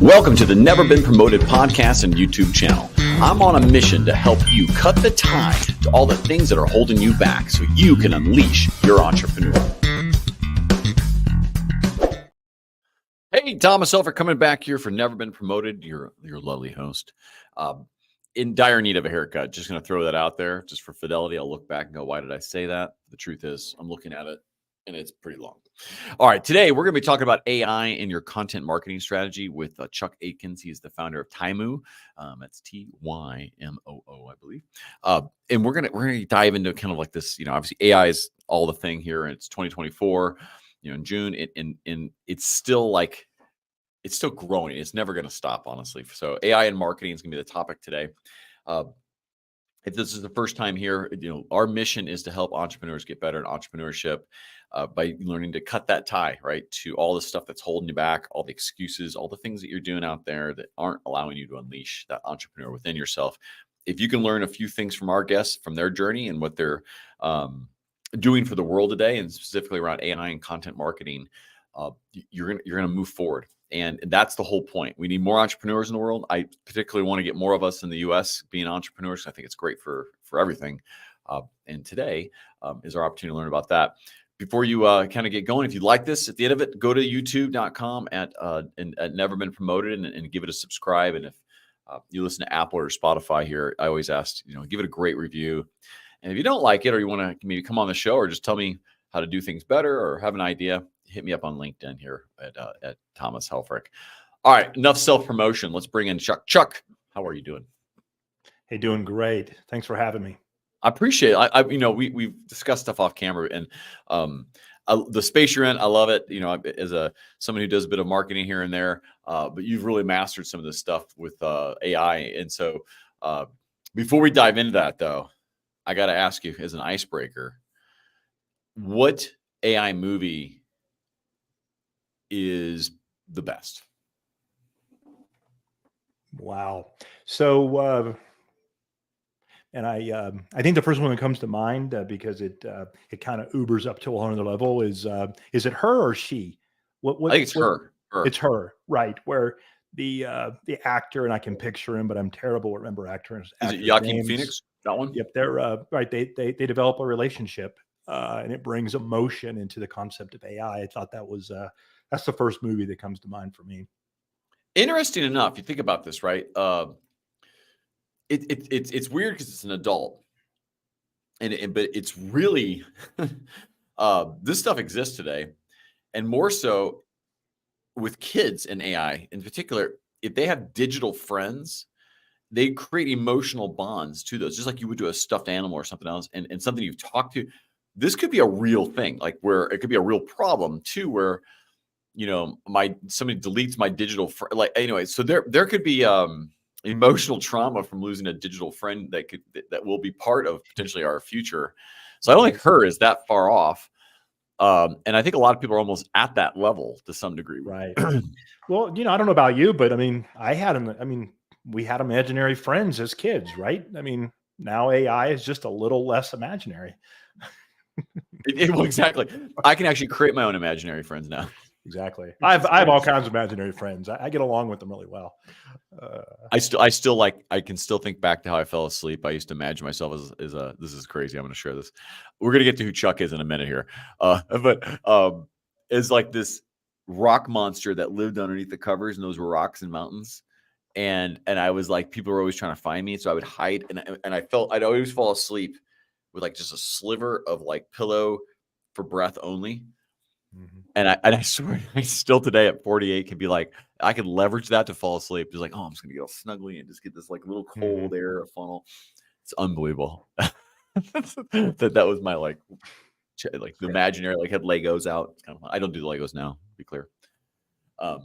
Welcome to the Never Been Promoted podcast and YouTube channel. I'm on a mission to help you cut the tie to all the things that are holding you back so you can unleash your entrepreneur. Hey, Thomas Helfrich coming back here for Never Been Promoted, your lovely host. In dire need of a haircut. Just going to throw that out there just for fidelity. I'll look back and go, why did I say that? The truth is I'm looking at it and it's pretty long. All right. Today, we're going to be talking about AI in your content marketing strategy with Chuck Aikens. He's the founder of Tymoo. That's Tymoo, I believe. And we're going to dive into kind of like this, obviously AI is all the thing here and it's 2024, in June and it's still it's still growing. It's never going to stop, honestly. So AI and marketing is going to be the topic today. If this is the first time here, our mission is to help entrepreneurs get better in entrepreneurship by learning to cut that tie, right, to all the stuff that's holding you back, all the excuses, all the things that you're doing out there that aren't allowing you to unleash that entrepreneur within yourself. If you can learn a few things from our guests, from their journey and what they're doing for the world today, and specifically around AI and content marketing, you're gonna move forward. And that's the whole point. We need more entrepreneurs in the world. I particularly want to get more of us in the US being entrepreneurs. I think it's great for everything. And today is our opportunity to learn about that. Before you kind of get going, if you like this, at the end of it, go to youtube.com at Never Been Promoted and give it a subscribe. And if you listen to Apple or Spotify here, I always ask, give it a great review. And if you don't like it, or you want to maybe come on the show or just tell me how to do things better or have an idea, hit me up on LinkedIn here at Thomas Helfrich. All right, enough self-promotion. Let's bring in Chuck. Chuck, how are you doing? Hey, doing great. Thanks for having me. I appreciate it. We've discussed stuff off camera, and the space you're in, I love it. As someone who does a bit of marketing here and there, but you've really mastered some of this stuff with AI. And so before we dive into that, though, I got to ask you, as an icebreaker, what AI movie is the best? Wow. So, and I think the first one that comes to mind because it kind of Ubers up to a whole other level is it her or she? I think it's her. It's her, right? Where the actor, and I can picture him, but I'm terrible at remember actors. Is it Joaquin Phoenix? That one? Yep, they're right. They develop a relationship, and it brings emotion into the concept of AI. I thought that was that's the first movie that comes to mind for me. Interesting enough, you think about this, right? It's weird because it's an adult, but it's really this stuff exists today, and more so with kids and AI in particular. If they have digital friends, they create emotional bonds to those, just like you would to a stuffed animal or something else, and something you've talked to. This could be a real thing, like where it could be a real problem too, where somebody deletes my digital friend. Like anyway, so there could be emotional trauma from losing a digital friend that will be part of potentially our future. So I don't think her is that far off. And I think a lot of people are almost at that level to some degree. Right. Well, I don't know about you, but we had imaginary friends as kids, right? Now AI is just a little less imaginary. Well, exactly. I can actually create my own imaginary friends now. Exactly. I have all kinds of imaginary friends. I get along with them really well. I can still think back to how I fell asleep. I used to imagine myself as this is crazy. I'm going to share this. We're going to get to who Chuck is in a minute here. But it's like this rock monster that lived underneath the covers, and those were rocks and mountains. And I was like, people were always trying to find me. So I would hide. And I'd always fall asleep with like just a sliver of like pillow for breath only. Mm-hmm. And I swear, I still today at 48 can be like, I could leverage that to fall asleep. Just like, I'm just gonna get all snuggly and just get this like little cold air funnel. It's unbelievable. that was my like the imaginary, like had Legos out. It's kind of fun. I don't do the Legos now, to be clear. All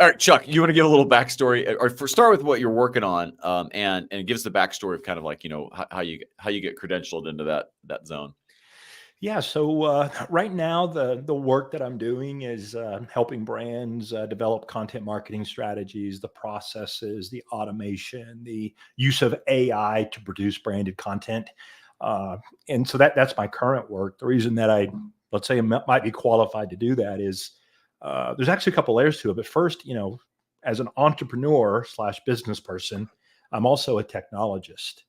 right, Chuck, you want to give a little backstory, or start with what you're working on, and give us the backstory of kind of like how you get credentialed into that zone. Yeah. So right now, the work that I'm doing is helping brands develop content marketing strategies, the processes, the automation, the use of AI to produce branded content. And so that's my current work. The reason that let's say, might be qualified to do that is there's actually a couple layers to it. But first, as an entrepreneur slash business person, I'm also a technologist.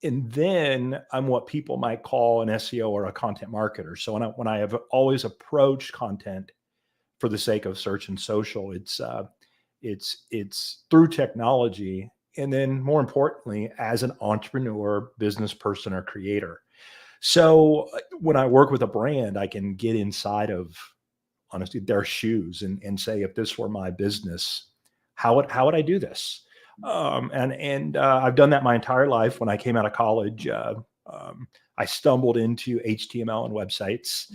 And then I'm what people might call an SEO or a content marketer. So when I have always approached content for the sake of search and social, it's through technology, and then more importantly, as an entrepreneur, business person, or creator. So when I work with a brand, I can get inside of, honestly, their shoes and say, if this were my business, how would I do this? And I've done that my entire life. When I came out of college, I stumbled into HTML and websites,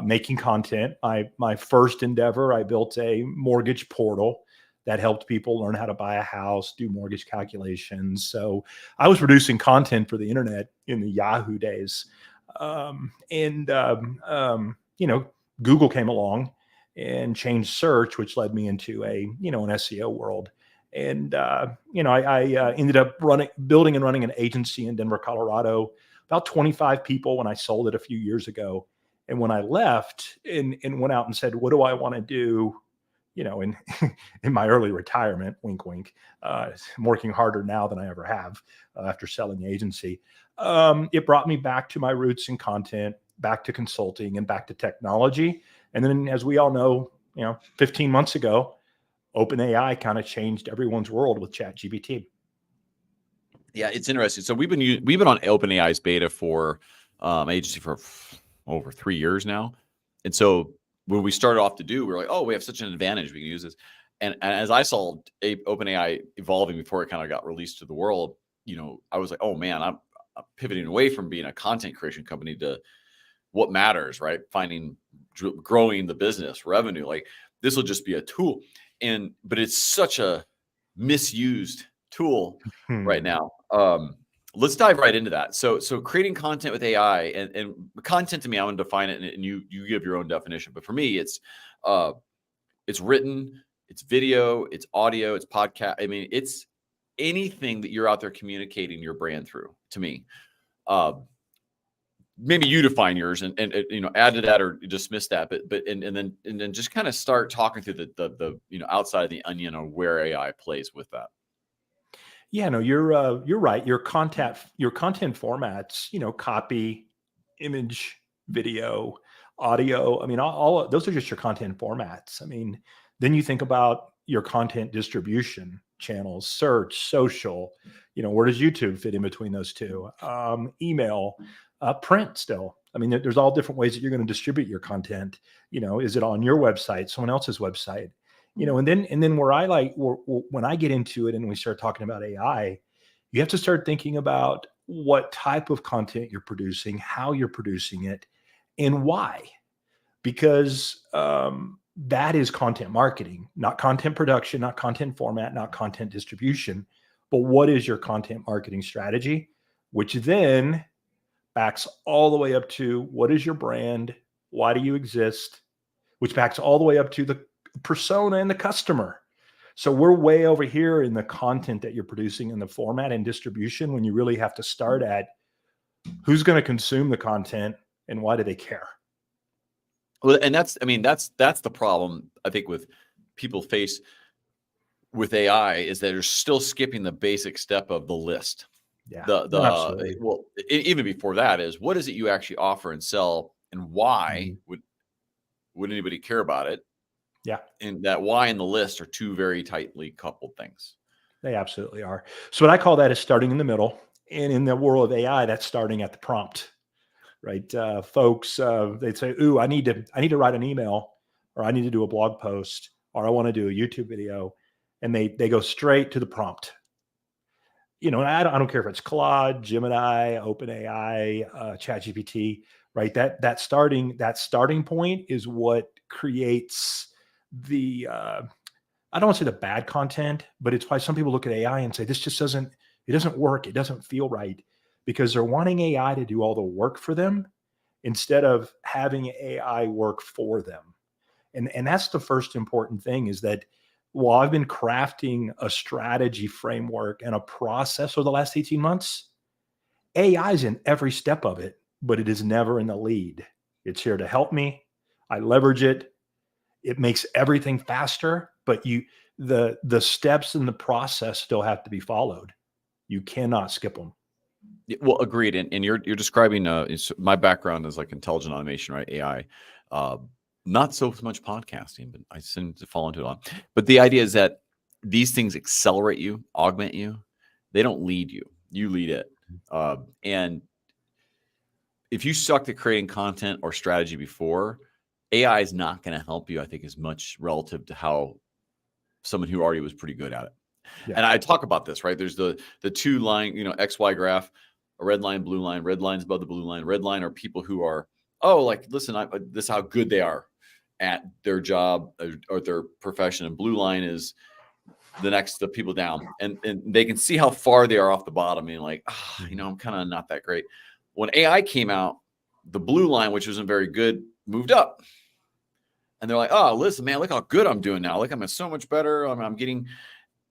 making content. My first endeavor, I built a mortgage portal that helped people learn how to buy a house, do mortgage calculations. So I was producing content for the internet in the Yahoo days. Google came along and changed search, which led me into an SEO world. And I ended up building and running an agency in Denver, Colorado, about 25 people when I sold it a few years ago. And when I left and went out and said, what do I want to do? In in my early retirement, wink, wink. I'm working harder now than I ever have after selling the agency. It brought me back to my roots in content, back to consulting, and back to technology. And then, as we all know, 15 months ago, OpenAI kind of changed everyone's world with ChatGPT. Yeah, it's interesting. So we've been on OpenAI's beta for agency for over 3 years now, and so when we started off to do, we were like, oh, we have such an advantage, we can use this. And as I saw OpenAI evolving before it kind of got released to the world, I was like, oh man, I'm pivoting away from being a content creation company to what matters, right? Growing the business revenue. Like, this will just be a tool. But it's such a misused tool right now. Let's dive right into that. So creating content with AI and content, to me, I'm going to define it, and you give your own definition. But for me, it's written, it's video, it's audio, it's podcast. I mean, it's anything that you're out there communicating your brand through, to me. Maybe you define yours and add to that or dismiss that, but then just kind of start talking through the outside of the onion on where AI plays with that. Yeah, no, you're right. Your content formats, copy, image, video, audio. I mean, all those are just your content formats. I mean, then you think about your content distribution channels: search, social. Where does YouTube fit in between those two? Email, print. Still, I mean, there's all different ways that you're going to distribute your content. Is it on your website, someone else's website? And then when I get into it and we start talking about AI, you have to start thinking about what type of content you're producing, how you're producing it, and why. Because that is content marketing, not content production, not content format, not content distribution. But what is your content marketing strategy? Which then backs all the way up to, what is your brand? Why do you exist? Which backs all the way up to the persona and the customer. So we're way over here in the content that you're producing in the format and distribution, when you really have to start at who's going to consume the content and why do they care? Well, and that's the problem I think with people face with AI, is that they're still skipping the basic step of the list. Yeah. Absolutely. Well, even before that is, what is it you actually offer and sell, and why would anybody care about it? Yeah. And that why and the list are two very tightly coupled things. They absolutely are. So what I call that is starting in the middle. And in the world of AI, that's starting at the prompt, right? Folks, they'd say, ooh, I need to write an email, or I need to do a blog post, or I want to do a YouTube video. And they go straight to the prompt. And I don't care if it's Claude, Gemini, OpenAI, ChatGPT, right? That starting point is what creates the I don't want to say the bad content, but it's why some people look at AI and say, this just doesn't work. It doesn't feel right, because they're wanting AI to do all the work for them instead of having AI work for them. And that's the first important thing, is that while I've been crafting a strategy framework and a process over the last 18 months, AI is in every step of it, but it is never in the lead. It's here to help me. I leverage it. It makes everything faster. but the steps in the process still have to be followed. You cannot skip them. Well, agreed. And you're describing my background is like intelligent automation, right? AI. Not so much podcasting, but I seem to fall into it a lot. But the idea is that these things accelerate you, augment you. They don't lead you. You lead it. And if you sucked at creating content or strategy before, AI is not going to help you, I think, as much relative to how someone who already was pretty good at it. Yeah. And I talk about this, right? There's the 2-line, XY graph, a red line, blue line. Red line's above the blue line. Red line are people who are, listen, this is how good they are at their job or their profession. And blue line is the people down. And they can see how far they are off the bottom. And like, I'm kind of not that great. When AI came out, the blue line, which wasn't very good, moved up. And they're like, oh, listen, man, look how good I'm doing now. Look, I'm so much better. I'm getting...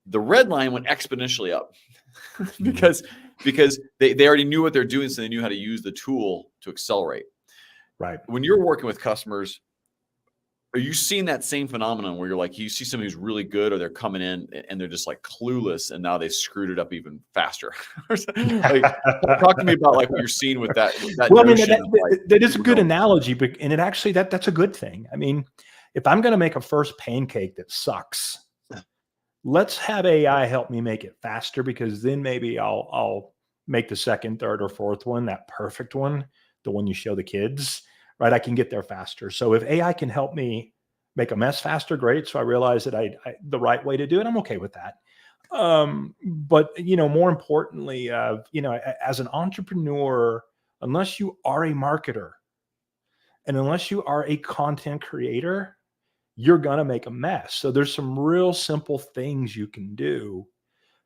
The red line went exponentially up because they already knew what they're doing, so they knew how to use the tool to accelerate. Right. When you're working with customers, are you seeing that same phenomenon where you're like, you see somebody who's really good, or they're coming in and they're just like clueless, and now they screwed it up even faster? Like, talk to me about like what you're seeing with that. Well, I mean, that is a good analogy, but and it actually that's a good thing. I mean, if I'm going to make a first pancake that sucks, let's have AI help me make it faster, because then maybe I'll make the second, third, or fourth one, that perfect one, the one you show the kids, right? I can get there faster. So if AI can help me make a mess faster, great. So I realize that the right way to do it, I'm okay with that. But more importantly, as an entrepreneur, unless you are a marketer and unless you are a content creator, you're going to make a mess. So there's some real simple things you can do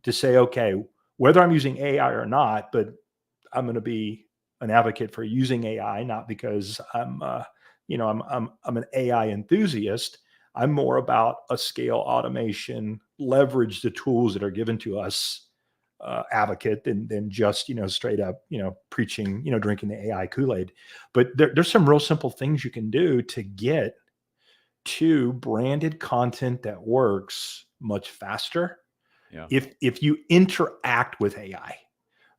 to say, okay, whether I'm using AI or not, but I'm going to be an advocate for using AI, not because I'm an AI enthusiast. I'm more about a scale automation, leverage the tools that are given to us, advocate than just, straight up, preaching, drinking the AI Kool-Aid. But there's some real simple things you can do to get to branded content that works much faster. Yeah. If you interact with AI,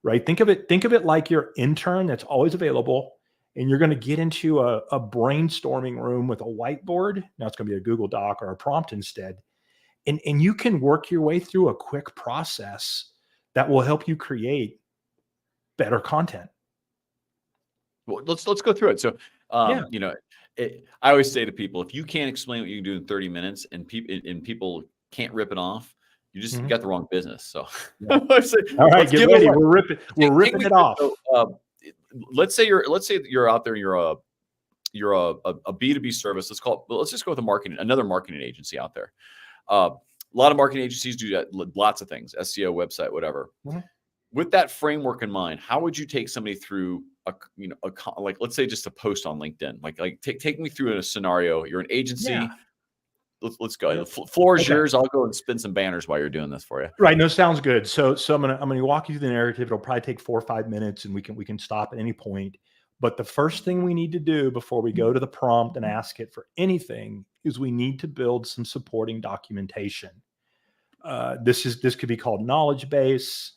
right? Think of it like your intern that's always available, and you're going to get into a brainstorming room with a whiteboard. Now it's going to be a Google Doc or a prompt instead. And you can work your way through a quick process that will help you create better content. Well, let's go through it. So, I always say to people, if you can't explain what you can do in 30 minutes and people can't rip it off, you just got the wrong business. So, all right, get ready. We're ripping it off. So, let's say you're out there and you're a B2B service. Let's just go with another marketing agency out there. A lot of marketing agencies do that, lots of things, SEO, website, whatever. Mm-hmm. With that framework in mind, how would you take somebody through let's say just a post on LinkedIn? Like take me through in a scenario. You're an agency. Yeah. Let's go. The floor is yours. I'll go and spin some banners while you're doing this for you. Right. No, sounds good. So I'm gonna walk you through the narrative. It'll probably take 4 or 5 minutes, and we can stop at any point. But the first thing we need to do before we go to the prompt and ask it for anything is we need to build some supporting documentation. This could be called knowledge base.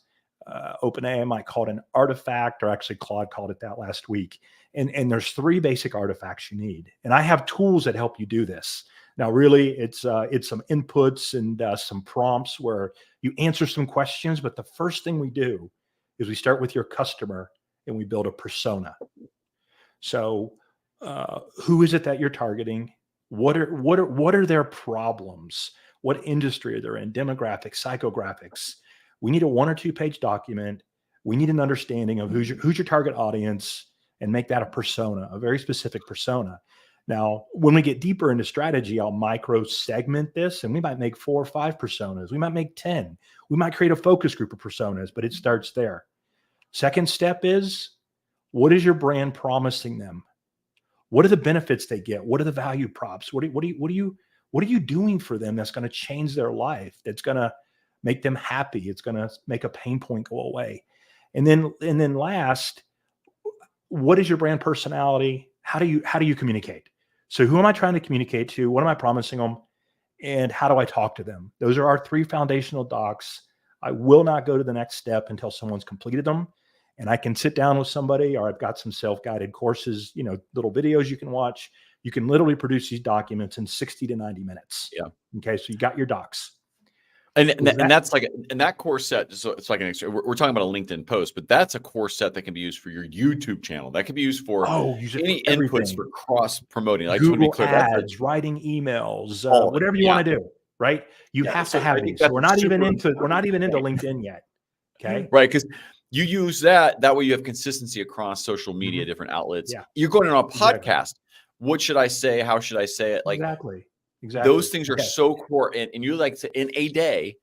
OpenAI might call it an artifact, or actually Claude called it that last week. And there's 3 basic artifacts you need. And I have tools that help you do this. Now, really, it's some inputs and some prompts where you answer some questions. But the first thing we do is we start with your customer and we build a persona. So who is it that you're targeting? What are their problems? What industry are they in? Demographics, psychographics. We need a 1 or 2 page document. We need an understanding of who's your target audience, and make that a persona, a very specific persona. Now, when we get deeper into strategy, I'll micro segment this, and we might make 4 or 5 personas. We might make 10. We might create a focus group of personas, but it starts there. Second step is, what is your brand promising them? What are the benefits they get? What are the value props? What are you doing for them that's going to change their life? That's going to make them happy. It's going to make a pain point go away. And then last, what is your brand personality? How do you communicate? So who am I trying to communicate to? What am I promising them? and how do I talk to them? Those are our 3 foundational docs. I will not go to the next step until someone's completed them. And I can sit down with somebody, or I've got some self-guided courses, little videos you can watch. You can literally produce these documents in 60 to 90 minutes. Yeah. Okay. So you got your docs. And that's like, and that course set, so it's like we're talking about a LinkedIn post, but that's a course set that can be used for your YouTube channel. That can be used for use it any for inputs everything. for cross promoting. I just want to be Google clear. ads, writing emails, whatever you want to do, right? You have to have these. So we're not even into LinkedIn yet. Okay. Right. Because you use that way you have consistency across social media, different outlets. Yeah. You're going on a podcast. Exactly. What should I say? How should I say it? Like Exactly. those things are so core. And you like to, in a day,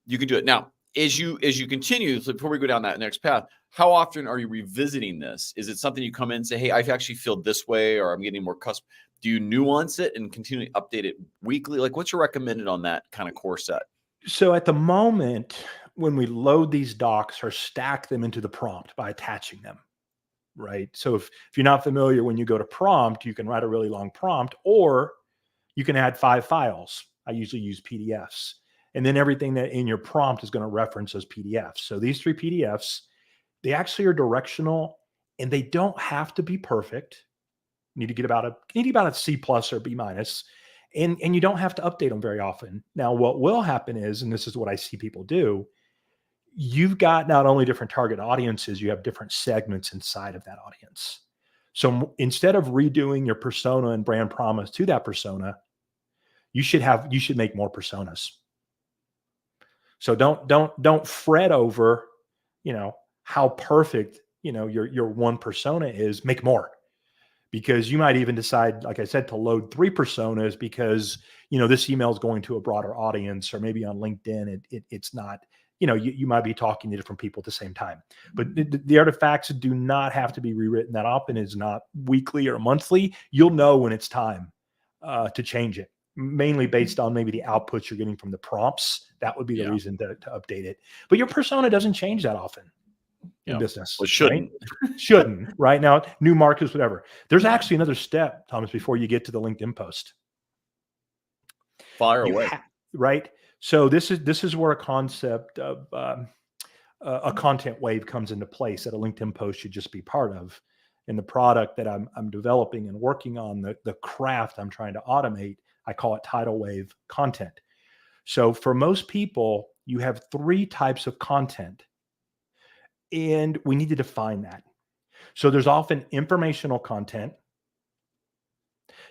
you can do it. Now, as you continue, so before we go down that next path, how often are you revisiting this? Is it something you come in and say, hey, I actually feel this way, or I'm getting more custom? Do you nuance it and continually update it weekly? Like, what's your recommended on that kind of core set? So at the moment, when we load these docs or stack them into the prompt by attaching them, right? So if you're not familiar, when you go to prompt, you can write a really long prompt, or you can add 5 files. I usually use PDFs. And then everything that in your prompt is going to reference those PDFs. So these 3 PDFs, they actually are directional, and they don't have to be perfect. You need to get about a C plus or B minus, and you don't have to update them very often. Now, what will happen is, and this is what I see people do, you've got not only different target audiences, you have different segments inside of that audience. So instead of redoing your persona and brand promise to that persona, you should make more personas. So don't fret over, how perfect, your one persona is. Make more, because you might even decide, like I said, to load 3 personas because, this email is going to a broader audience, or maybe on LinkedIn, it's not, you might be talking to different people at the same time. But the artifacts do not have to be rewritten that often. It's not weekly or monthly. You'll know when it's time to change it, mainly based on maybe the outputs you're getting from the prompts. That would be the reason to update it. But your persona doesn't change that often in business. Well, it shouldn't. Right? Shouldn't. Right now, new markets, whatever. There's actually another step, Thomas, before you get to the LinkedIn post. Fire away. Right. So this is where a concept of a content wave comes into place that a LinkedIn post should just be part of. In the product that I'm developing and working on, the craft I'm trying to automate, I call it tidal wave content. So for most people, you have 3 types of content, and we need to define that. So there's often informational content.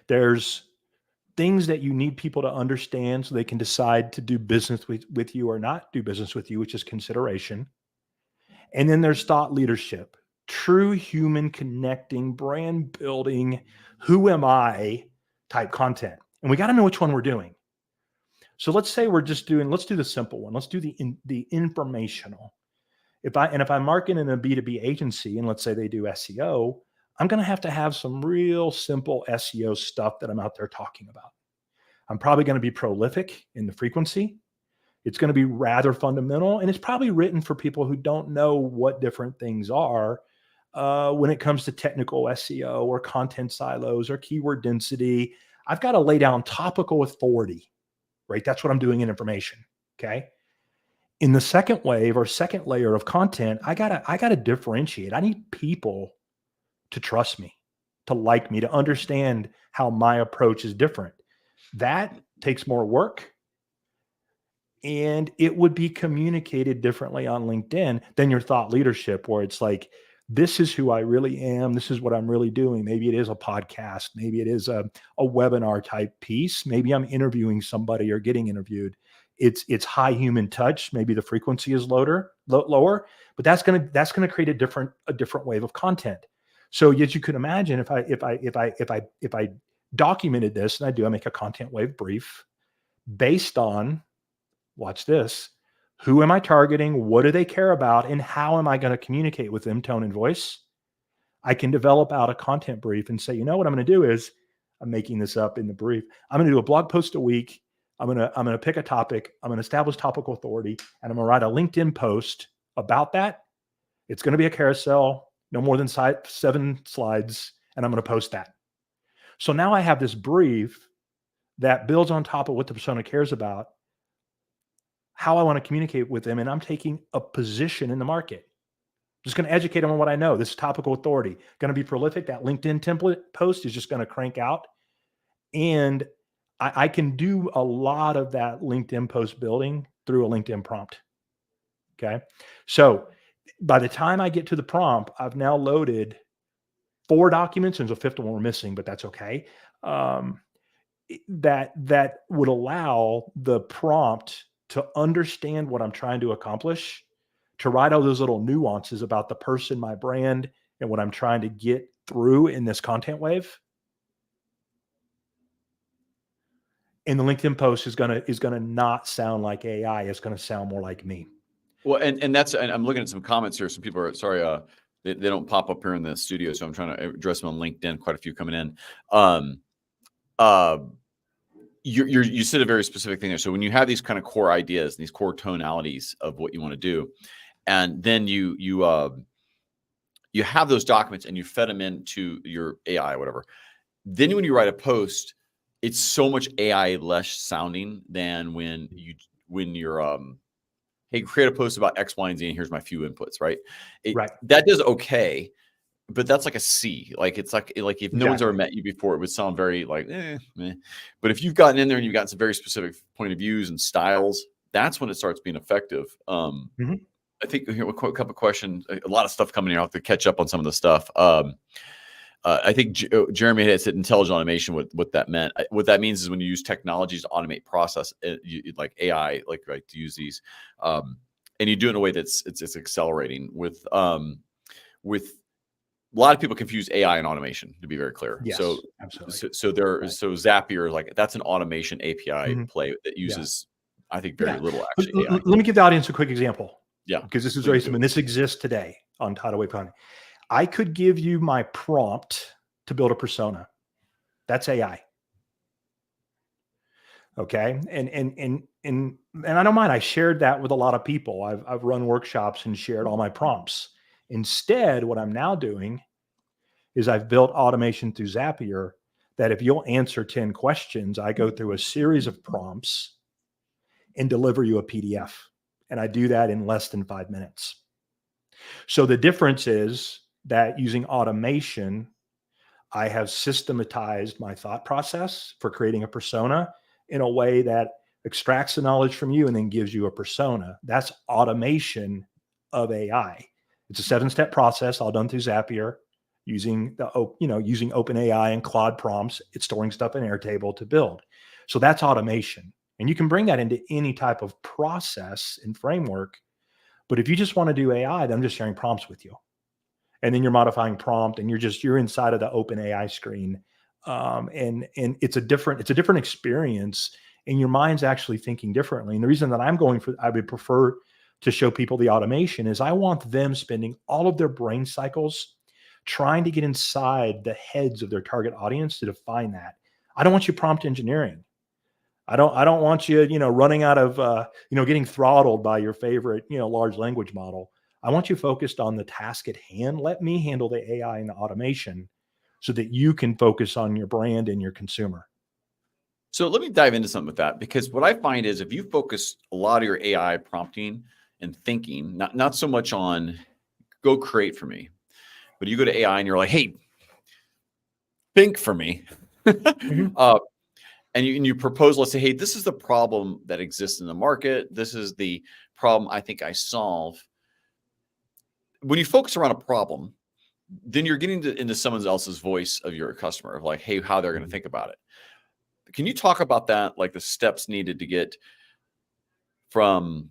There's things that you need people to understand so they can decide to do business with you or not do business with you, which is consideration. And then there's thought leadership, true human connecting, brand building, who am I type content. And we got to know which one we're doing. So let's say let's do the simple one. Let's do the informational. If I'm marketing in a B2B agency, and let's say they do SEO, I'm going to have some real simple SEO stuff that I'm out there talking about. I'm probably going to be prolific in the frequency. It's going to be rather fundamental, and it's probably written for people who don't know what different things are when it comes to technical SEO or content silos or keyword density. I've got to lay down topical authority, right? That's what I'm doing in information. Okay. In the second wave or second layer of content, I gotta differentiate. I need people to trust me, to like me, to understand how my approach is different. That takes more work, and it would be communicated differently on LinkedIn than your thought leadership, where it's like, this is who I really am. This is what I'm really doing. Maybe it is a podcast. Maybe it is a webinar type piece. Maybe I'm interviewing somebody or getting interviewed. It's high human touch. Maybe the frequency is lower, but that's gonna create a different wave of content. So as you could imagine, if I documented this, and I make a content wave brief based on, watch this, who am I targeting? What do they care about? And how am I going to communicate with them, tone and voice? I can develop out a content brief and say, you know what I'm going to do is, I'm making this up in the brief, I'm going to do a blog post a week. I'm going to pick a topic. I'm going to establish topical authority, and I'm going to write a LinkedIn post about that. It's going to be a carousel, no more than 7 slides, and I'm going to post that. So now I have this brief that builds on top of what the persona cares about, how I want to communicate with them, and I'm taking a position in the market. Just going to educate them on what I know. This is topical authority. Going to be prolific. That LinkedIn template post is just going to crank out. And I can do a lot of that LinkedIn post building through a LinkedIn prompt. Okay. So by the time I get to the prompt, I've now loaded 4 documents, and there's a 5th one we're missing, but that's okay. That would allow the prompt to understand what I'm trying to accomplish, to write all those little nuances about the person, my brand, and what I'm trying to get through in this content wave. And the LinkedIn post is gonna not sound like AI. It's gonna sound more like me. Well, and that's, and I'm looking at some comments here. Some people are sorry, they don't pop up here in the studio, so I'm trying to address them on LinkedIn. Quite a few coming in. You said a very specific thing there. So when you have these kind of core ideas and these core tonalities of what you want to do, and then you have those documents and you fed them into your AI, whatever. Then when you write a post, it's so much AI less sounding than when you're hey, create a post about X, Y, and Z, and here's my few inputs, right? Right. That does okay, but that's like a C. Like it's like if no one's ever met you before, it would sound very like meh. But if you've gotten in there and you've got some very specific point of views and styles, that's when it starts being effective. I think here a couple of questions, a lot of stuff coming here. I'll have to catch up on some of the stuff. I think Jeremy had said intelligent automation. What that meant, what that means is when you use technologies to automate process, like AI, like right, to use these, and you do it in a way that's it's accelerating. With a lot of people confuse AI and automation. To be very clear, Yes, so absolutely. so Zapier, like that's an automation API play that uses, I think, very little actually AI. Let me give the audience a quick example. Yeah, because this is very simple. This exists today on Tidal Wave Content. I could give you my prompt to build a persona. That's AI. Okay. And I don't mind. I shared that with a lot of people. I've run workshops and shared all my prompts. Instead, what I'm now doing is I've built automation through Zapier that if you'll answer 10 questions, I go through a series of prompts and deliver you a PDF. And I do that in less than 5 minutes. So the difference is that using automation, I have systematized my thought process for creating a persona in a way that extracts the knowledge from you and then gives you a persona. That's automation of AI. It's a 7-step process all done through Zapier using using OpenAI and Claude prompts. It's storing stuff in Airtable to build. So that's automation. And you can bring that into any type of process and framework. But if you just want to do AI, then I'm just sharing prompts with you. And then you're modifying prompt and you're inside of the OpenAI screen. And it's a different experience, and your mind's actually thinking differently. And the reason that I would prefer to show people the automation is I want them spending all of their brain cycles trying to get inside the heads of their target audience to define that. I don't want you prompt engineering. I don't want you, running out of, getting throttled by your favorite, large language model. I want you focused on the task at hand. Let me handle the AI and the automation so that you can focus on your brand and your consumer. So let me dive into something with that, because what I find is if you focus a lot of your AI prompting and thinking, not so much on go create for me, but you go to AI and you're like, hey, think for me. And you propose, let's say, hey, this is the problem that exists in the market. This is the problem I think I solve. When you focus around a problem, then you're getting into someone else's voice of your customer, of like, hey, how they're going to think about it. Can you talk about that, like the steps needed to get from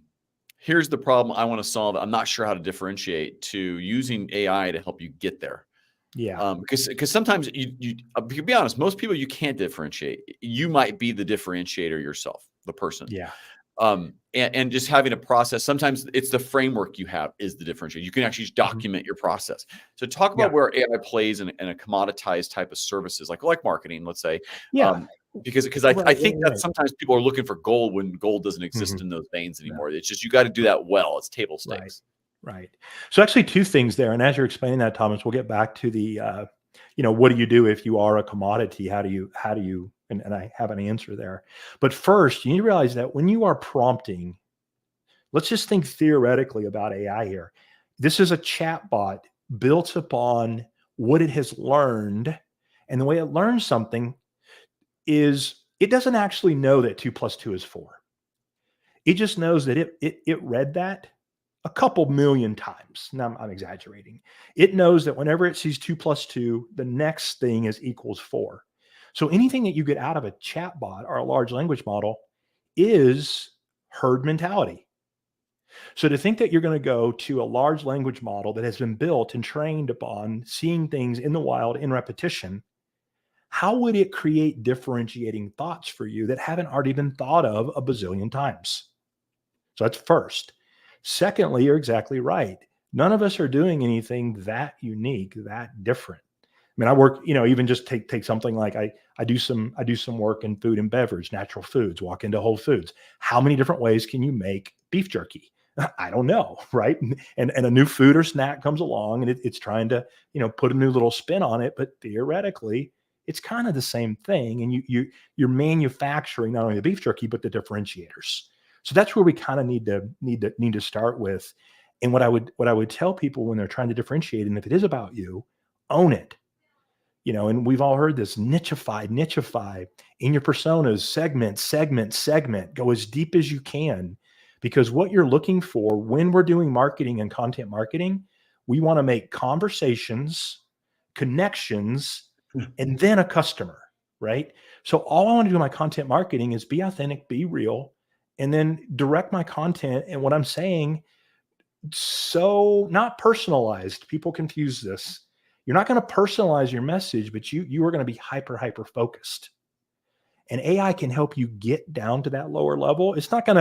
here's the problem I want to solve, I'm not sure how to differentiate, to using AI to help you get there? Yeah. Because sometimes you to be honest, most people you can't differentiate. You might be the differentiator yourself, the person. Yeah. And just having a process, sometimes it's the framework you have is the differentiator. You can actually document your process. So talk about where AI plays in a commoditized type of services, like marketing, let's say. Yeah. Because I think that sometimes people are looking for gold when gold doesn't exist in those veins anymore. It's just, you got to do that well. It's table stakes. Right. So actually 2 things there. And as you're explaining that, Thomas, we'll get back to the, what do you do if you are a commodity? How do you and I have an answer there. But first, you need to realize that when you are prompting, let's just think theoretically about AI here. This is a chat bot built upon what it has learned. And the way it learns something is it doesn't actually know that 2 plus 2 is 4. It just knows that it read that a couple million times. Now I'm exaggerating. It knows that whenever it sees 2 plus 2, the next thing is equals 4. So anything that you get out of a chat bot or a large language model is herd mentality. So to think that you're going to go to a large language model that has been built and trained upon seeing things in the wild in repetition, how would it create differentiating thoughts for you that haven't already been thought of a bazillion times? So that's first. Secondly, you're exactly right. None of us are doing anything that unique, that different. I mean, I work, even just take something like I do some work in food and beverage, natural foods, walk into Whole Foods. How many different ways can you make beef jerky? I don't know, right? And a new food or snack comes along and it's trying to, put a new little spin on it, but theoretically, it's kind of the same thing. And you're manufacturing not only the beef jerky, but the differentiators. So that's where we kind of need to start with. And what I would tell people when they're trying to differentiate, and if it is about you, own it. And we've all heard this nicheify in your personas, segment, go as deep as you can, because what you're looking for when we're doing marketing and content marketing, we want to make conversations, connections, and then a customer, right? So all I want to do in my content marketing is be authentic, be real, and then direct my content and what I'm saying so not personalized. People confuse this. You're not going to personalize your message, but you are going to be hyper focused. And AI can help you get down to that lower level. It's not going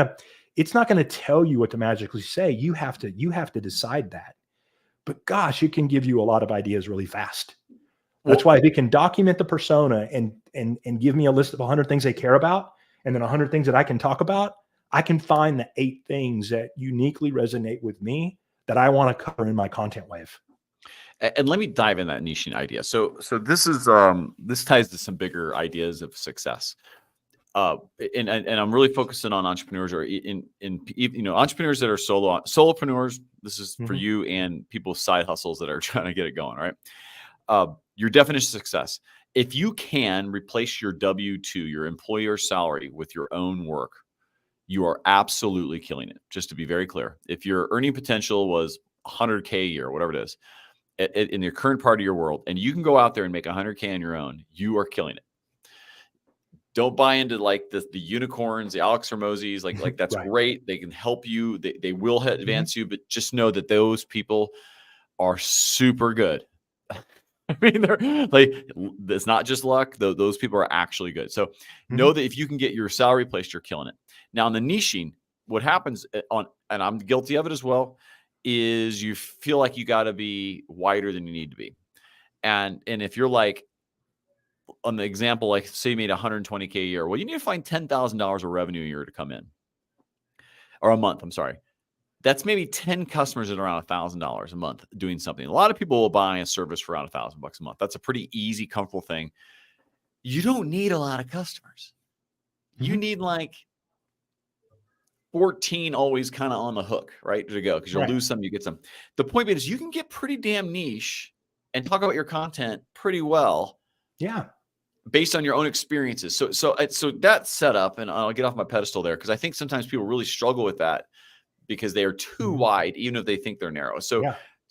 to tell you what to magically say. You have to decide that. But gosh, it can give you a lot of ideas really fast. That's why if it can document the persona and give me a list of 100 things they care about, and then 100 things that I can talk about, I can find the 8 things that uniquely resonate with me that I want to cover in my content wave. And let me dive in that niching idea. So this is this ties to some bigger ideas of success. And I'm really focusing on entrepreneurs or in entrepreneurs that are solopreneurs. This is for you and people with side hustles that are trying to get it going, right? Your definition of success. If you can replace your W-2, your employer salary, with your own work, you are absolutely killing it. Just to be very clear, if your earning potential was 100K a year, whatever it is, in your current part of your world, and you can go out there and make 100K on your own, you are killing it. Don't buy into like the unicorns, the Alex Hormozis, like that's Right. great. They can help you. They will advance you, but just know that those people are super good. I mean, they're like, it's not just luck. Those people are actually good. So know that if you can get your salary placed, you're killing it. Now, in the niching, what happens and I'm guilty of it as well, is you feel like you got to be wider than you need to be. And if you're like, on the example, like say you made 120K a year, well, you need to find $10,000 of revenue a year to come in, or a month. I'm sorry. That's maybe 10 customers at around $1,000 a month doing something. A lot of people will buy a service for around $1,000 a month. That's a pretty easy, comfortable thing. You don't need a lot of customers. You need like 14 always kind of on the hook, right, to go, because you'll lose some, you get some. The point is you can get pretty damn niche and talk about your content pretty well. Yeah. Based on your own experiences. So that's set up, and I'll get off my pedestal there because I think sometimes people really struggle with that because they are too wide, even if they think they're narrow. So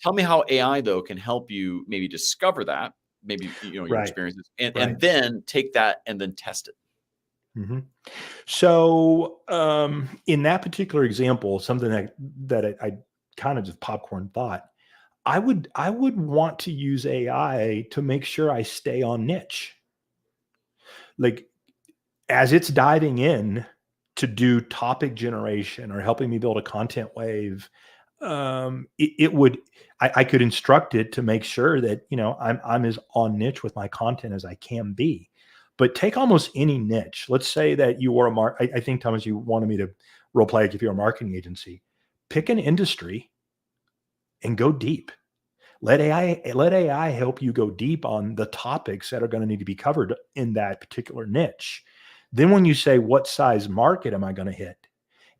tell me how AI though can help you maybe discover that, maybe your experiences, and then take that and then test it. So in that particular example, something that I kind of just popcorn thought, I would want to use AI to make sure I stay on niche. Like as it's diving in to do topic generation or helping me build a content wave, I could instruct it to make sure that, I'm as on niche with my content as I can be. But take almost any niche. Let's say that you were I think, Thomas, you wanted me to role play like if you're a marketing agency. Pick an industry and go deep. Let AI help you go deep on the topics that are going to need to be covered in that particular niche. Then when you say, what size market am I going to hit?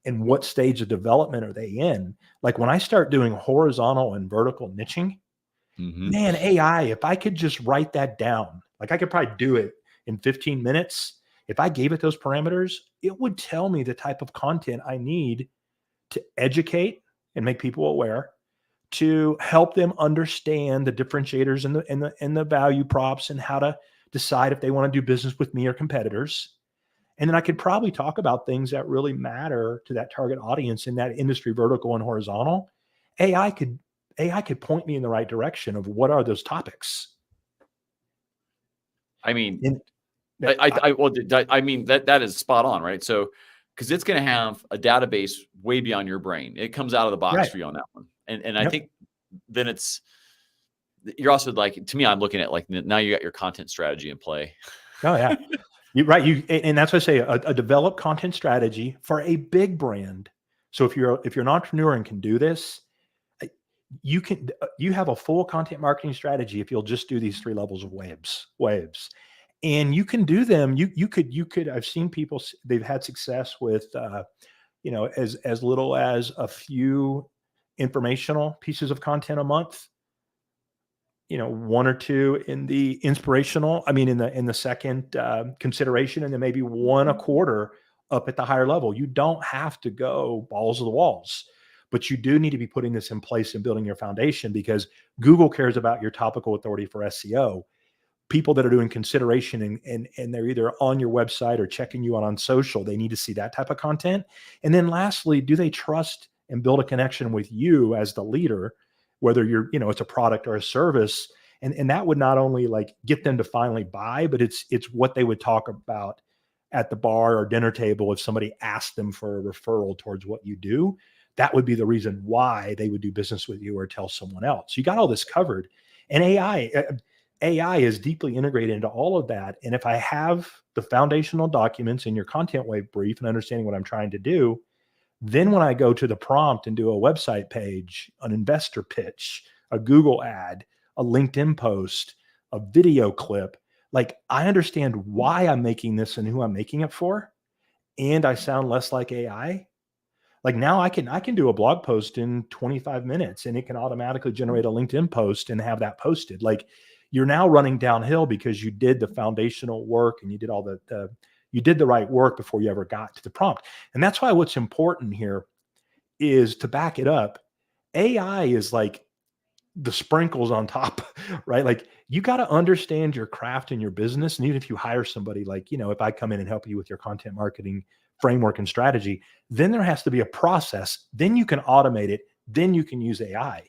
And what stage of development are they in? Like when I start doing horizontal and vertical niching, man, AI, if I could just write that down, like I could probably do it in 15 minutes. If I gave it those parameters, it would tell me the type of content I need to educate and make people aware, to help them understand the differentiators and the value props and how to decide if they want to do business with me or competitors. And then I could probably talk about things that really matter to that target audience in that industry vertical and horizontal. AI could AI could point me in the right direction of what are those topics. I mean, And I mean that is spot on, right? So, because it's going to have a database way beyond your brain. It comes out of the box right. for you on that one, and I Yep. think then you're also like, to me, I'm looking at like now you got your content strategy in play. Oh yeah. You're right. And that's what I say, a developed content strategy for a big brand. So if you're an entrepreneur and can do this, you have a full content marketing strategy if you'll just do these 3 levels of waves. And you can do them. You could, I've seen people, they've had success with, as little as a few informational pieces of content a month, 1 or 2 in the inspirational, in the second consideration, and then maybe 1 a quarter up at the higher level. You don't have to go balls to the walls, but you do need to be putting this in place and building your foundation, because Google cares about your topical authority for SEO. People that are doing consideration and they're either on your website or checking you out on social, they need to see that type of content. And then lastly, do they trust and build a connection with you as the leader, whether it's a product or a service? And that would not only like get them to finally buy, but it's what they would talk about at the bar or dinner table if somebody asked them for a referral towards what you do. That would be the reason why they would do business with you or tell someone else. You got all this covered. And AI is deeply integrated into all of that. And if I have the foundational documents in your content wave brief and understanding what I'm trying to do, then when I go to the prompt and do a website page, an investor pitch, a Google ad, a LinkedIn post, a video clip, like I understand why I'm making this and who I'm making it for, and I sound less like AI. Like now I can do a blog post in 25 minutes and it can automatically generate a LinkedIn post and have that posted. Like you're now running downhill because you did the foundational work and you did all you did the right work before you ever got to the prompt. And that's why what's important here is to back it up. AI is like the sprinkles on top, right? Like you got to understand your craft and your business. And even if you hire somebody, like, if I come in and help you with your content marketing framework and strategy, then there has to be a process. Then you can automate it. Then you can use AI.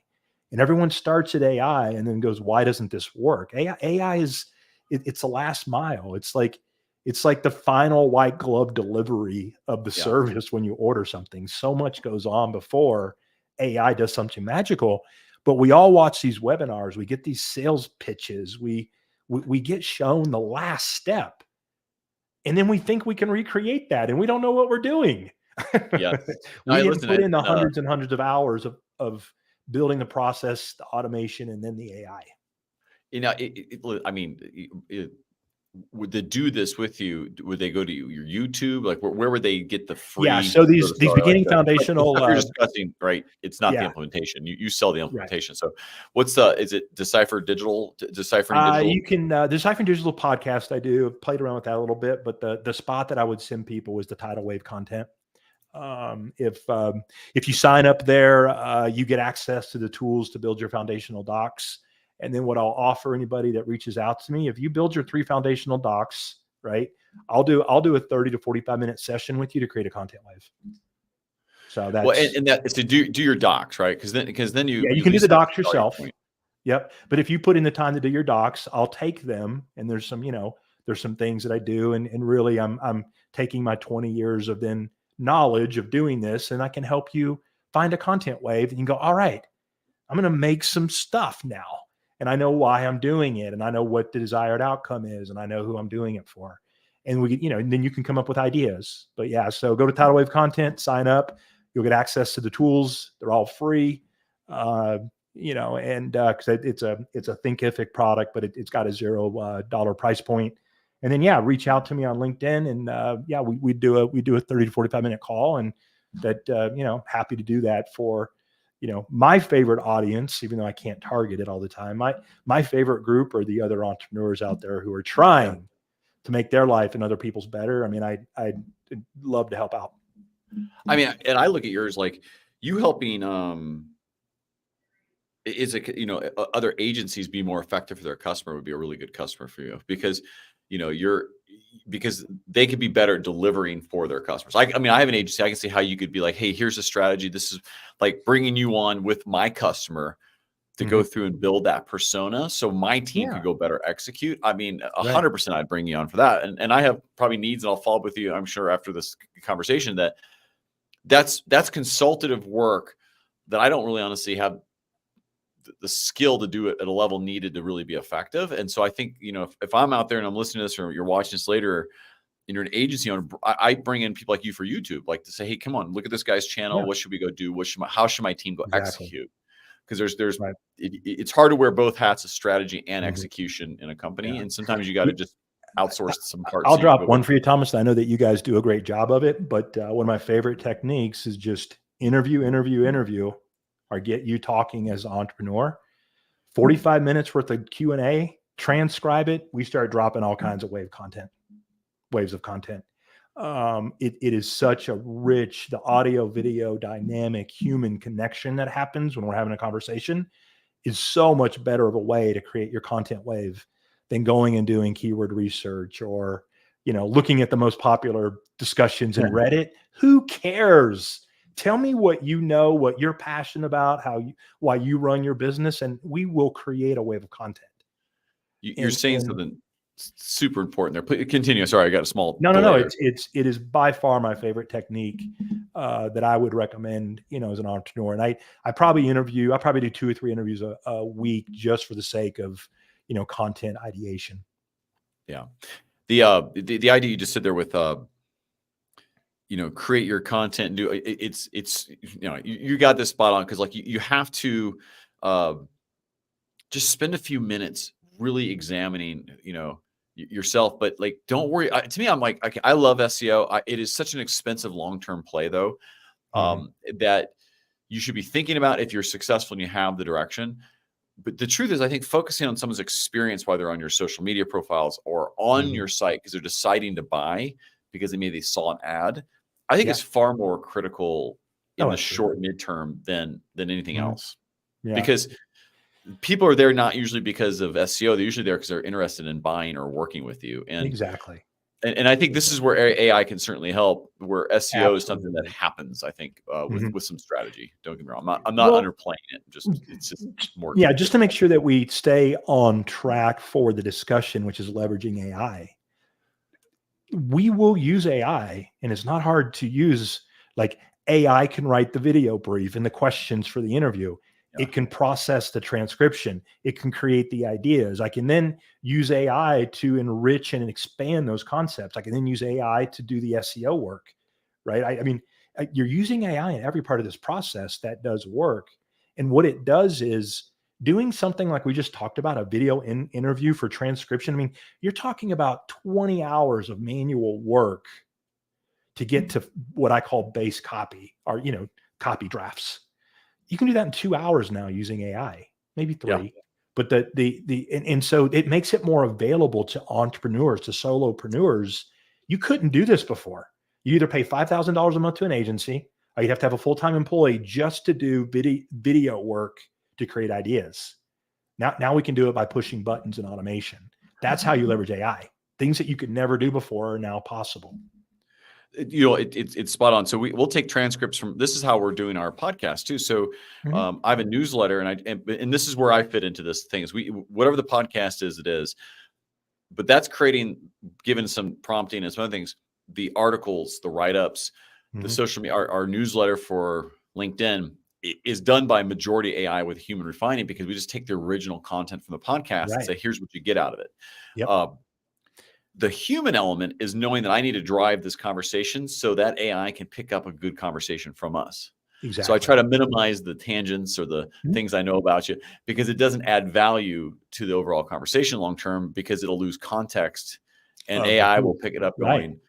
And everyone starts at AI and then goes, why doesn't this work? AI is, it's the last mile. It's like the final white glove delivery of the service when you order something. So much goes on before AI does something magical. But we all watch these webinars. We get these sales pitches. We get shown the last step. And then we think we can recreate that, and we don't know what we're doing. Yeah. We didn't put in the hundreds and hundreds of hours of building the process, the automation, and then the AI. I mean, would they do this with you? Would they go to your YouTube? Like where would they get the free? Yeah. So these beginning foundational, you're discussing, right? It's not the implementation. You sell the implementation. Right. So is it Deciphering Digital? You can Deciphering Digital podcast. I do. I've played around with that a little bit, but the spot that I would send people is the tidal wave content. If you sign up there, you get access to the tools to build your foundational docs. And then what I'll offer anybody that reaches out to me, if you build your 3 foundational docs, right, I'll do a 30 to 45 minute session with you to create a content wave. So that's and that is to do your docs, right? Because then you can do the docs yourself. Yep. But if you put in the time to do your docs, I'll take them, and there's some things that I do, and really I'm taking my 20 years of then knowledge of doing this, and I can help you find a content wave, and you can go, all right, I'm going to make some stuff now. And I know why I'm doing it, and I know what the desired outcome is, and I know who I'm doing it for. And and then you can come up with ideas. But yeah, so go to Tidal Wave Content, sign up. You'll get access to the tools. They're all free. and because it's a Thinkific product, but it's got a $0 price point. And then reach out to me on LinkedIn, and we do a 30 to 45-minute call, and that happy to do that for my favorite audience, even though I can't target it all the time. My favorite group are the other entrepreneurs out there who are trying to make their life and other people's better. I mean, I'd love to help out. I mean, and I look at yours like you helping other agencies be more effective for their customer would be a really good customer for you, because because they could be better at delivering for their customers. I mean, I have an agency. I can see how you could be like, hey, here's a strategy. This is like bringing you on with my customer to go through and build that persona so my team could go better execute. I mean, 100% I'd bring you on for that. And I have probably needs, and I'll follow up with you, I'm sure, after this conversation, that's consultative work that I don't really honestly have the skill to do it at a level needed to really be effective. And so I think, if I'm out there and I'm listening to this, or you're watching this later and you're an agency owner, I bring in people like you for YouTube, like to say, hey, come on, look at this guy's channel. What should we go do? How should my team go execute? Because it's hard to wear both hats of strategy and execution in a company. And sometimes you got to just outsource some parts. I'll drop one for you, Thomas. I know that you guys do a great job of it, but one of my favorite techniques is just interview, or get you talking as an entrepreneur. 45 minutes worth of Q&A, transcribe it. We start dropping all kinds of waves of content. It is such a rich, the audio, video, dynamic human connection that happens when we're having a conversation is so much better of a way to create your content wave than going and doing keyword research or, looking at the most popular discussions in Reddit. Who cares? Tell me what what you're passionate about, why you run your business, and we will create a wave of content. You're saying something super important there. Please continue. Sorry, I got a small. No. It is by far my favorite technique that I would recommend, as an entrepreneur. And I probably do 2 or 3 interviews a week just for the sake of, content ideation. Yeah. The idea you just said there with, create your content and do it's, you got this spot on. Cause like you have to, just spend a few minutes really examining, yourself, but like, don't worry. To me, I'm like, okay, I love SEO. It is such an expensive long-term play though, that you should be thinking about if you're successful and you have the direction. But the truth is, I think focusing on someone's experience while they're on your social media profiles or on your site because they're deciding to buy because they saw an ad, I think is far more critical in the short midterm than anything else. Because people are there not usually because of SEO. They're usually there because they're interested in buying or working with you. And exactly. And I think this is where AI can certainly help, where SEO is something that happens, I think, with some strategy. Don't get me wrong. I'm not underplaying it. It's just more. Yeah, just to make sure that we stay on track for the discussion, which is leveraging AI. We will use AI, and it's not hard to use. Like, AI can write the video brief and the questions for the interview. It can process the transcription. It can create the ideas. I can then use AI to enrich and expand those concepts. I can then use AI to do the SEO work, right? I mean, you're using AI in every part of this process that does work. And what it does is doing something like we just talked about, a video interview for transcription. I mean, you're talking about 20 hours of manual work to get to what I call base copy, or, copy drafts. You can do that in 2 hours now using AI, maybe 3. But and so it makes it more available to entrepreneurs, to solopreneurs. You couldn't do this before. You either pay $5,000 a month to an agency, or you'd have to have a full-time employee just to do video work to create ideas. Now we can do it by pushing buttons and automation. That's how you leverage AI. Things that you could never do before are now possible. It's spot on. So we'll take transcripts from, this is how we're doing our podcast too. So I have a newsletter, and this is where I fit into this thing is whatever the podcast is, it is, but that's given some prompting and some other things, the articles, the write-ups, the social media, our newsletter for LinkedIn is done by majority AI with human refining, because we just take the original content from the podcast and say, here's what you get out of it. The human element is knowing that I need to drive this conversation so that AI can pick up a good conversation from us. Exactly. So I try to minimize the tangents or the things I know about you, because it doesn't add value to the overall conversation long term, because it'll lose context and AI will pick it up going,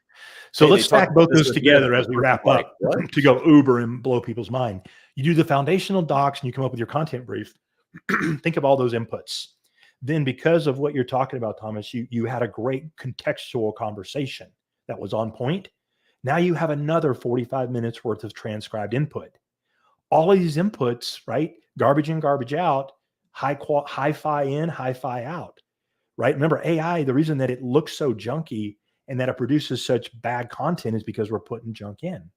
So hey, let's they talked stack about both this those with this, together and as the we person's wrap like, up what? to go Uber and blow people's mind. You do the foundational docs and you come up with your content brief. Think of all those inputs. Then, because of what you're talking about, Thomas, you had a great contextual conversation that was on point. Now you have another 45 minutes worth of transcribed input. All of these inputs, right? Garbage in, garbage out, hi-fi in, hi-fi out, right? Remember, AI, the reason that it looks so junky and that it produces such bad content is because we're putting junk in.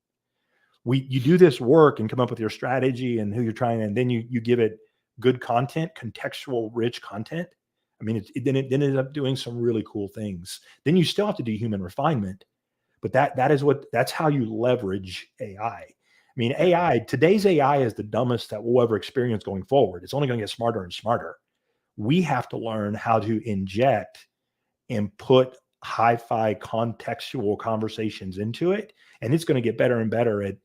You do this work and come up with your strategy and who you're trying, and then you give it good content, contextual, rich content. I mean, then it ends up doing some really cool things. Then you still have to do human refinement, but that's how you leverage AI. I mean, today's AI is the dumbest that we'll ever experience going forward. It's only going to get smarter and smarter. We have to learn how to inject and put hi-fi contextual conversations into it, and it's going to get better and better at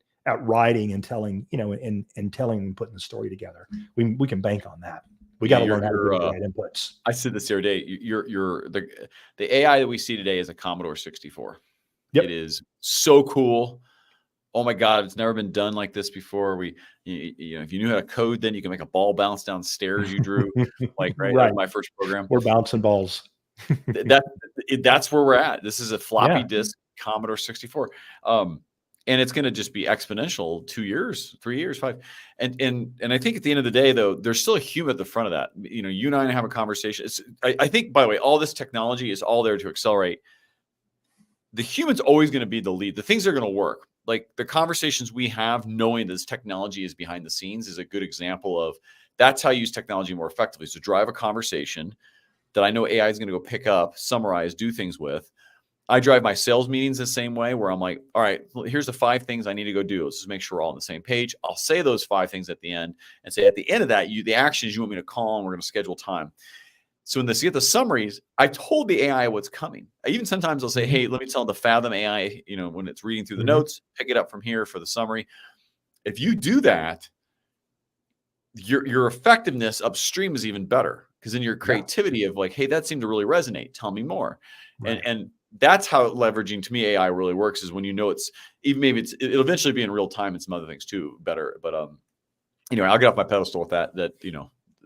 writing and telling, and telling and putting the story together. We can bank on that. We got to learn how to give the right inputs. I said this the other day. The AI that we see today is a Commodore 64. Yep. It is so cool. Oh my God, it's never been done like this before. If you knew how to code, then you can make a ball bounce downstairs you drew. Right. That was my first program. We're bouncing balls. That's where we're at. This is a floppy disk Commodore 64. And it's going to just be exponential 2 years, 3 years, 5. And I think at the end of the day, though, there's still a human at the front of that. You and I have a conversation. I think, by the way, all this technology is all there to accelerate. The human's always going to be the lead. The things that are going to work, like the conversations we have, knowing this technology is behind the scenes, is a good example of that's how you use technology more effectively. So drive a conversation that I know AI is going to go pick up, summarize, do things with. I drive my sales meetings the same way, where I'm like, all right, here's the 5 things I need to go do. Let's just make sure we're all on the same page. I'll say those 5 things at the end and say, at the end of that, the actions you want me to call, and we're going to schedule time. So when they get the summaries, I told the AI what's coming. I even sometimes I'll say, hey, let me tell the Fathom AI, when it's reading through the notes, pick it up from here for the summary. If you do that, your effectiveness upstream is even better, because then your creativity of like, hey, that seemed to really resonate. Tell me more. Right. And that's how leveraging, to me, AI really works, is when it's even, maybe it'll eventually be in real time and some other things too better. But I'll get off my pedestal with that.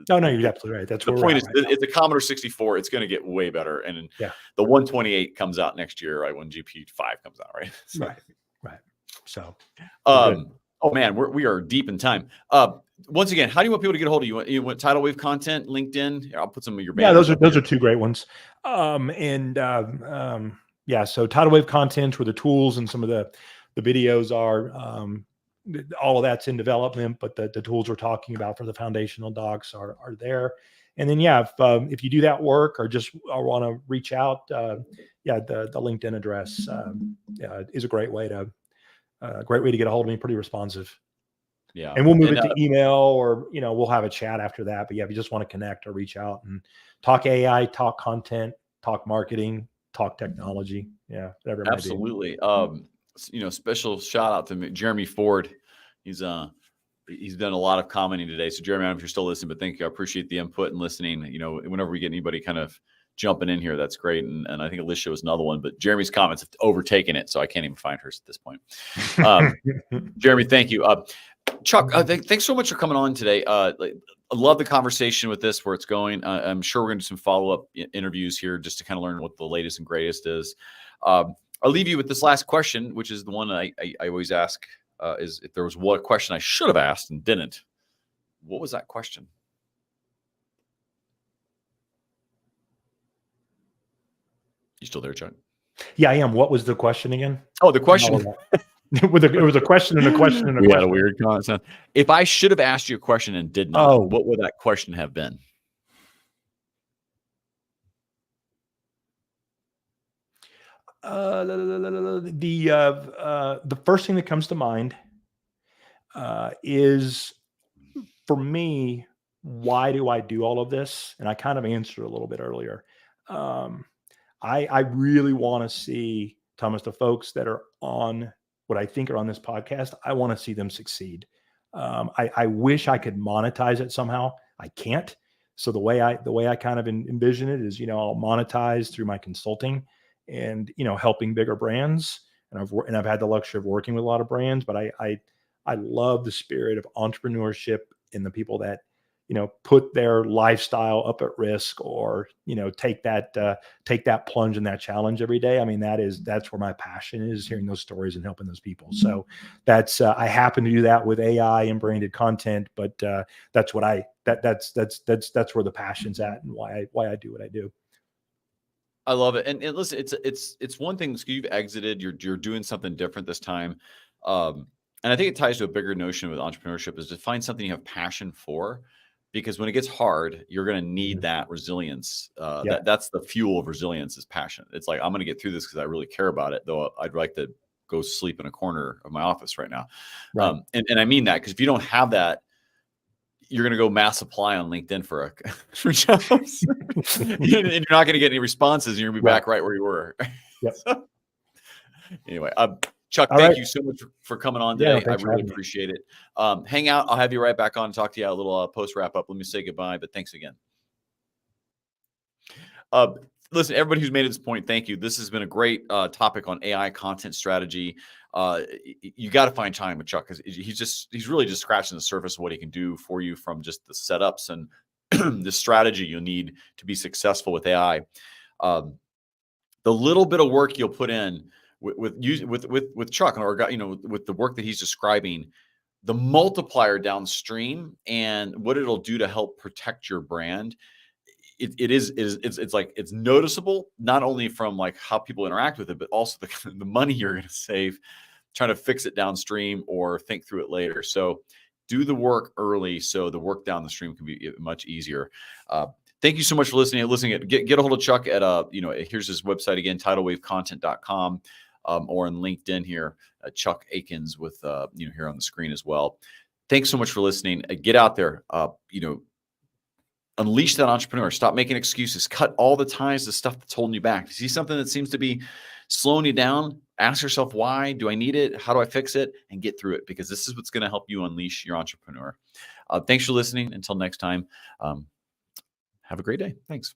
No, you're absolutely right. That's the point is, it's a Commodore 64. It's going to get way better, and the 128 comes out next year, right when GP5 comes out, right? So, right. So, oh man, we are deep in time. Once again, how do you want people to get a hold of you? You want Tidal Wave content, LinkedIn? Here, I'll put some of your banners. Those are 2 great ones. So Tidal Wave content, where the tools and some of the videos are. All of that's in development, but the tools we're talking about for the foundational docs are there. And then, if you do that work or just want to reach out, the LinkedIn address is a great way to get a hold of me. Pretty responsive. Yeah. And we'll move it to email, or, we'll have a chat after that. But if you just want to connect or reach out and talk AI, talk content, talk marketing, talk technology. Yeah. Whatever it might be. Absolutely. Special shout out to Jeremy Ford. He's done a lot of commenting today. So Jeremy, I don't know if you're still listening, but thank you. I appreciate the input and listening. Whenever we get anybody kind of jumping in here, that's great. And I think Alicia was another one, but Jeremy's comments have overtaken it, so I can't even find hers at this point. Jeremy, thank you. Chuck, thanks so much for coming on today. I love the conversation with this, where it's going. I'm sure we're going to do some follow-up interviews here just to kind of learn what the latest and greatest is. I'll leave you with this last question, which is the one I always ask, is if there was one question I should have asked and didn't, what was that question? You still there, Chuck? Yeah, I am. What was the question again? Oh, the question. It was a question and a question and a question. We had a weird concept. If I should have asked you a question and did not, what would that question have been? The first thing that comes to mind is, for me, why do I do all of this? And I kind of answered a little bit earlier. I really want to see, Thomas, the folks that are on what I think are on this podcast, I want to see them succeed. I wish I could monetize it somehow. I can't. So the way I kind of envision it is, I'll monetize through my consulting and, helping bigger brands. And I've had the luxury of working with a lot of brands, but I love the spirit of entrepreneurship in the people that, put their lifestyle up at risk, or, take that plunge and that challenge every day. I mean, that's where my passion is, hearing those stories and helping those people. So that's, I happen to do that with AI and branded content, but that's what that's where the passion's at, and why I do what I do. I love it. And listen, it's one thing. So you've exited. You're doing something different this time, and I think it ties to a bigger notion with entrepreneurship, is to find something you have passion for, because when it gets hard, you're going to need Mhm. that resilience. Yep. That's the fuel of resilience, is passion. It's like, I'm going to get through this because I really care about it, though I'd like to go sleep in a corner of my office right now. Right. And I mean that, because if you don't have that, you're going to go mass apply on LinkedIn for for jobs, and you're not going to get any responses, and you're going to be Right. back right where you were. Yep. So, anyway, Chuck, All thank right. you so much for coming on Yeah. No, today. I thanks for really having me. appreciate it. Hang out. I'll have you right back on and talk to you a little post wrap up. Let me say goodbye, but thanks again. Uh, Listen, everybody who's made it to this point, thank you. This has been a great topic on AI content strategy. You got to find time with Chuck, because he's really just scratching the surface of what he can do for you, from just the setups and the strategy you'll need to be successful with AI. Um, the little bit of work you'll put in with Chuck, or with the work that he's describing, the multiplier downstream and what it'll do to help protect your brand, it's like, it's noticeable, not only from like how people interact with it, but also the money you're going to save trying to fix it downstream or think through it later. So do the work early, so the work down the stream can be much easier. Thank you so much for listening. Get a hold of Chuck at here's his website again, tidalwavecontent.com, or on LinkedIn here, Chuck Aikens, with here on the screen as well. Thanks so much for listening. Get out there, unleash that entrepreneur. Stop making excuses. Cut all the ties to stuff that's holding you back. If you see something that seems to be slowing you down, ask yourself, why? Do I need it? How do I fix it? And get through it, because this is what's going to help you unleash your entrepreneur. Thanks for listening. Until next time, have a great day. Thanks.